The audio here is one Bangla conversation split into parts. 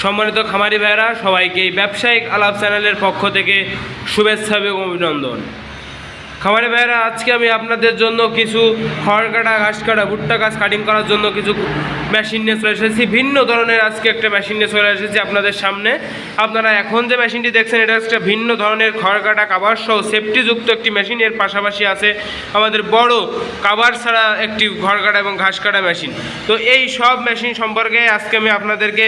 সম্মানিত খামারি ভাইরা, সবাইকে ব্যবসায়িক আলাপ চ্যানেলের পক্ষ থেকে শুভেচ্ছা এবং অভিনন্দন। খামারি ভাইরা, আজকে আমি আপনাদের জন্য কিছু খড় কাটা, ঘাস কাটা, ভুট্টা গাছ কাটিং করার জন্য কিছু মেশিন নিয়ে চলে এসেছি। ভিন্ন ধরনের আজকে একটা মেশিন নিয়ে চলে এসেছি আপনাদের সামনে। আপনারা এখন যে মেশিনটি দেখছেন, এটা একটা ভিন্ন ধরনের খড় কাটা কাভার সহ সেফটিযুক্ত একটি মেশিন। এর পাশাপাশি আছে আমাদের বড় কাভার ছাড়া একটি খড় কাটা এবং ঘাস কাটা মেশিন। তো এই সব মেশিন সম্পর্কে আজকে আমি আপনাদেরকে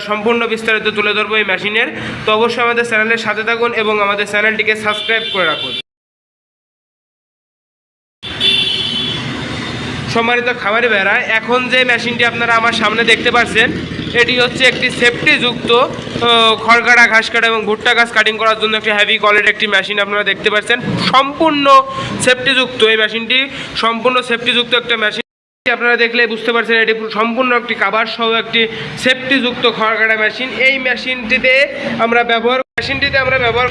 সম্পূর্ণ বিস্তারিত তুলে ধরবো এই মেশিনের। তো অবশ্যই আমাদের চ্যানেলের সাথে থাকুন এবং আমাদের চ্যানেলটিকে সাবস্ক্রাইব করে রাখুন। সম্মানিত খামারি ভাইরা, এখন যে মেশিনটি আপনারা আমার সামনে দেখতে পাচ্ছেন, এটি হচ্ছে একটি সেফটিযুক্ত খড় কাটা, ঘাস কাটা এবং ভুট্টা গাছ কাটিং করার জন্য একটি হেভি কোয়ালিটির একটি মেশিন আপনারা দেখতে পাচ্ছেন। সম্পূর্ণ সেফটিযুক্ত এই মেশিনটি, সম্পূর্ণ সেফটিযুক্ত একটা মেশিন। আপনারা দেখলে বুঝতে পারছেন এটি সম্পূর্ণ একটি কাভার সহ একটি সেফটিযুক্ত খড় কাটা মেশিন। এই মেশিনটিতে আমরা ব্যবহার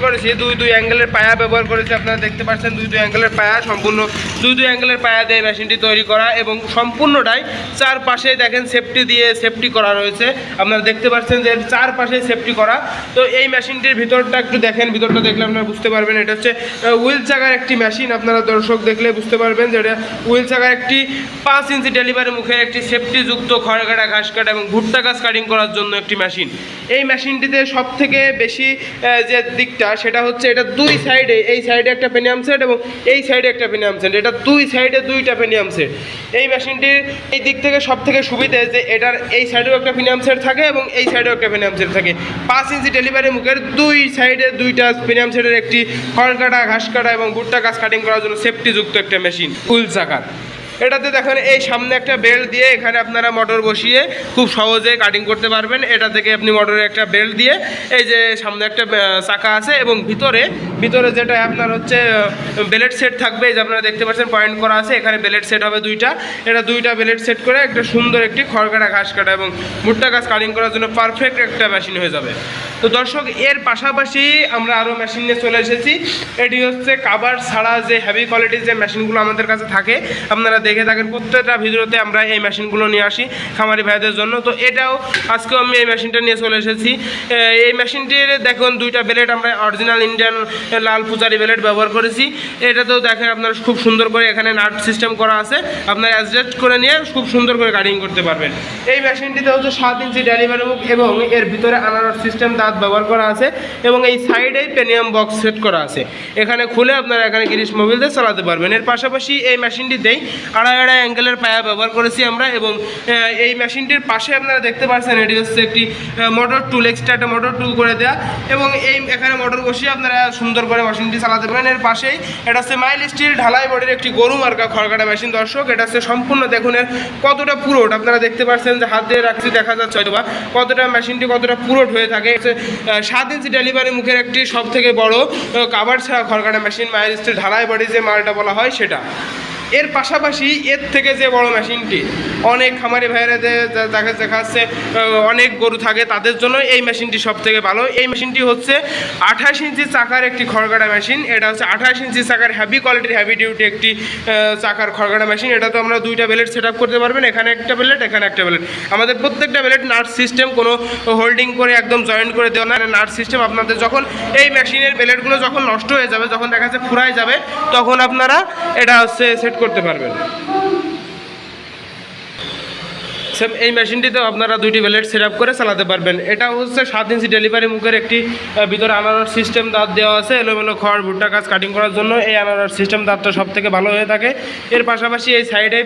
করেছি দুই অ্যাঙ্গেলের পায়া ব্যবহার করেছি। আপনারা দেখতে পাচ্ছেন দুই অ্যাঙ্গেলের পায়া, সম্পূর্ণ দুই অ্যাঙ্গেলের পায়া দিয়ে মেশিনটি তৈরি করা এবং সম্পূর্ণটাই চারপাশে দেখেন সেফটি করা রয়েছে। আপনারা দেখতে পাচ্ছেন যে চারপাশে সেফটি করা। তো এই মেশিনটির ভিতরটা একটু দেখেন, ভিতরটা দেখলে আপনারা বুঝতে পারবেন এটা হচ্ছে হুইল চাকার একটি মেশিন। আপনারা দর্শক দেখলে বুঝতে পারবেন যে এটা হুইল চাকার একটি 5 ইঞ্চি ডেলিভারি মুখের একটি সেফটিযুক্ত খড় কাটা, ঘাস কাটা এবং ভুট্টা গাছ কাটিং করার জন্য একটি মেশিন। এই মেশিনটিতে সব থেকে বেশি যে দিকটা, সেটা হচ্ছে এটা দুই সাইডে, এই সাইডে একটা পেনিয়াম সেট এবং এই সাইডে একটা পেনিয়াম সেট, এটা দুই সাইডে দুইটা পেনিয়াম সেট। এই মেশিনটির এই দিক থেকে সব থেকে সুবিধা যে এটার এই সাইডেও একটা পেনিয়াম সেট থাকে এবং এই সাইডেও একটা পেনিয়াম সেট থাকে। 5 ইঞ্চি ডেলিভারি মুখের দুই সাইডে দুইটা পেনিয়াম সেটের একটি খড় কাটা, ঘাস কাটা এবং ভুট্টা গাছ কাটিং করার জন্য সেফটিযুক্ত একটা মেশিন হুইল চাকার। এটাতে দেখেন এই সামনে একটা বেল্ট দিয়ে এখানে আপনারা মোটর বসিয়ে খুব সহজে কাটিং করতে পারবেন। এটা থেকে আপনি মোটরে একটা বেল্ট দিয়ে এই যে সামনে একটা চাকা আছে এবং ভিতরে যেটা আপনার হচ্ছে বেলেট সেট থাকবে, এই যে আপনারা দেখতে পাচ্ছেন পয়েন্ট করা আছে, এখানে বেলেট সেট হবে দুইটা। এটা দুইটা বেলেট সেট করে একটা সুন্দর একটি খড় কাটা, ঘাস কাটা এবং ভুট্টা গাছ কাটিং করার জন্য পারফেক্ট একটা মেশিন হয়ে যাবে। তো দর্শক, এর পাশাপাশি আমরা আরও মেশিন নিয়ে চলে এসেছি। এটি হচ্ছে কাভার ছাড়া যে হেভি কোয়ালিটির যে মেশিনগুলো আমাদের কাছে থাকে, আপনারা দেখে থাকেন প্রত্যেকটা ভিডিওতে আমরা এই মেশিনগুলো নিয়ে আসি খামারি ভাইদের জন্য। তো এটাও আজকেও আমি এই মেশিনটা নিয়ে চলে এসেছি। এই মেশিনটির দেখুন দুইটা বেলেট আমরা অরিজিনাল ইন্ডিয়ান লাল পূজারি বেলেট ব্যবহার করেছি। এটাতেও দেখেন আপনারা খুব সুন্দর করে এখানে নাট সিস্টেম করা আছে, আপনারা অ্যাডজাস্ট করে নিয়ে খুব সুন্দর করে কাটিং করতে পারবেন। এই মেশিনটিতে হচ্ছে 7 ইঞ্চি ডেলিভারি মুখ এবং এর ভিতরে আনারস সিস্টেম দাঁত ব্যবহার করা আছে এবং এই সাইডেই পেনিয়াম বক্স সেট করা আছে। এখানে খুলে আপনারা এখানে গ্রিস মোবিল দিয়ে চালাতে পারবেন। এর পাশাপাশি এই মেশিনটিতেই আড়াই অ্যাঙ্গেলের পায়া ব্যবহার করেছি আমরা এবং এই মেশিনটির পাশে আপনারা দেখতে পাচ্ছেন এটি হচ্ছে একটি মোটর টুল, এক্সট্রা একটা মোটর টুল করে দেওয়া এবং এই এখানে মোটর বসিয়ে আপনারা সুন্দর করে মেশিনটি চালাতে পারেন। এর পাশেই এটা হচ্ছে মাইল স্টিল ঢালাই বডির একটি গরু মার্কা খড় কাটা মেশিন। দর্শক, এটা হচ্ছে সম্পূর্ণ দেখুন এর কতটা পুরোট, আপনারা দেখতে পাচ্ছেন যে হাত দিয়ে রাখছি দেখা যাচ্ছে হয়তো বা কতটা মেশিনটি কতটা পুরোট হয়ে থাকে। 7 ইঞ্চি ডেলিভারি মুখের একটি সব থেকে বড় কাভার ছাড়া খড় কাটা মেশিন, মাইল স্টিল ঢালাই বডি যে মালটা বলা হয় সেটা। এর পাশাপাশি এর থেকে যে বড় মেশিনটি, অনেক খামারি ভাইরা দেখা যাচ্ছে অনেক গরু থাকে, তাদের জন্য এই মেশিনটি সব থেকে ভালো। এই মেশিনটি হচ্ছে 28 ইঞ্চি চাকার একটি খড় কাটা মেশিন। এটা হচ্ছে 28 ইঞ্চি চাকার হেভি কোয়ালিটির, হেভি ডিউটি একটি চাকার খড় কাটা মেশিন। এটা তো আমরা দুইটা বেলেট সেট আপ করতে পারবেন, এখানে একটা বেলেট, এখানে একটা বেলেট। আমাদের প্রত্যেকটা বেলেট নাট সিস্টেম, কোনো হোল্ডিং করে একদম জয়েন্ট করে দেওয়া না, নাট সিস্টেম। আপনাদের যখন এই মেশিনের বেলেটগুলো যখন নষ্ট হয়ে যাবে, যখন দেখা যাচ্ছে ফুরাই যাবে, তখন আপনারা এটা হচ্ছে সেট করতে পারবেন। এই মেশিনটিতেও আপনারা দুইটি বেলেট সেট আপ করে চালাতে পারবেন। এটা হচ্ছে 7 ইঞ্চি ডেলিভারি মুখের একটি ভিতরে আনারস সিস্টেম দাঁত দেওয়া আছে এলোমেলো খড় ভুট্টা গাছ কাটিং করার জন্য। এই আনারস সিস্টেম দাঁতটা সব থেকে ভালো হয়ে থাকে। এর পাশাপাশি এই সাইডে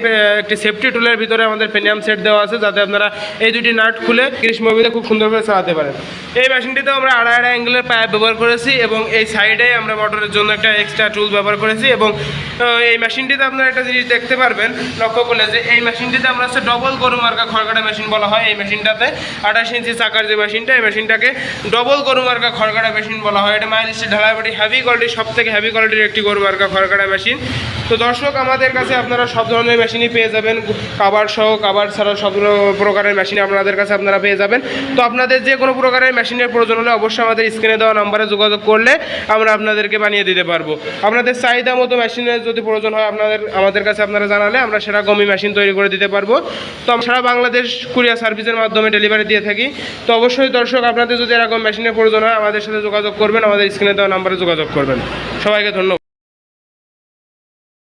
একটি সেফটি টুলের ভিতরে আমাদের পেনিয়াম সেট দেওয়া আছে, যাতে আপনারা এই দুটি নাট খুলে গ্রিস মোবিলে খুব সুন্দর করে চালাতে পারেন। এই মেশিনটিতেও আমরা আড়াই অ্যাঙ্গেলের পাইপ ব্যবহার করেছি এবং এই সাইডে আমরা মোটরের জন্য একটা এক্সট্রা টুল ব্যবহার করেছি এবং এই মেশিনটিতে আপনারা একটা জিনিস দেখতে পারবেন লক্ষ্য করলে, যে এই মেশিনটিতে আমরা হচ্ছে ডবল গরু মার্কা খড় কাটা মেশিন বলা হয়। এই মেশিনটাতে 28 ইঞ্চি চাকার যে মেশিনটা, এই মেশিনটাকে ডবল গরু মার্কা খড় কাটা মেশিন বলা হয়। এটা মাইল স্টিল ঢালাই বডি হেভি কোয়ালিটির, সব থেকে হেভি কোয়ালিটির একটি গরু মার্কা খড় কাটা মেশিন। তো দর্শক, আমাদের কাছে আপনারা সব ধরনের মেশিনই পেয়ে যাবেন, কাভার সহ কাভার ছাড়া সব প্রকারের মেশিন আপনাদের কাছে আপনারা পেয়ে যাবেন। তো আপনাদের যে কোনো প্রকারের মেশিনের প্রয়োজন হলে অবশ্যই আমাদের স্ক্রিনে দেওয়া নাম্বারে যোগাযোগ করলে আমরা আপনাদেরকে বানিয়ে দিতে পারবো। আপনাদের চাহিদা মতো মেশিনের যদি প্রয়োজন হয় আমাদের কাছে আপনারা জানালে আমরা সেরকমই মেশিন তৈরি করে দিতে পারবো। তো আমরা সারা বাংলাদেশ কুরিয়ার সার্ভিসের মাধ্যমে ডেলিভারি দিয়ে থাকি। তো অবশ্যই দর্শক, আপনাদের যদি এরকম মেশিনের প্রয়োজন হয় আমাদের সাথে যোগাযোগ করবেন, আমাদের স্ক্রিনে দেওয়া নাম্বারে যোগাযোগ করবেন। সবাইকে ধন্যবাদ।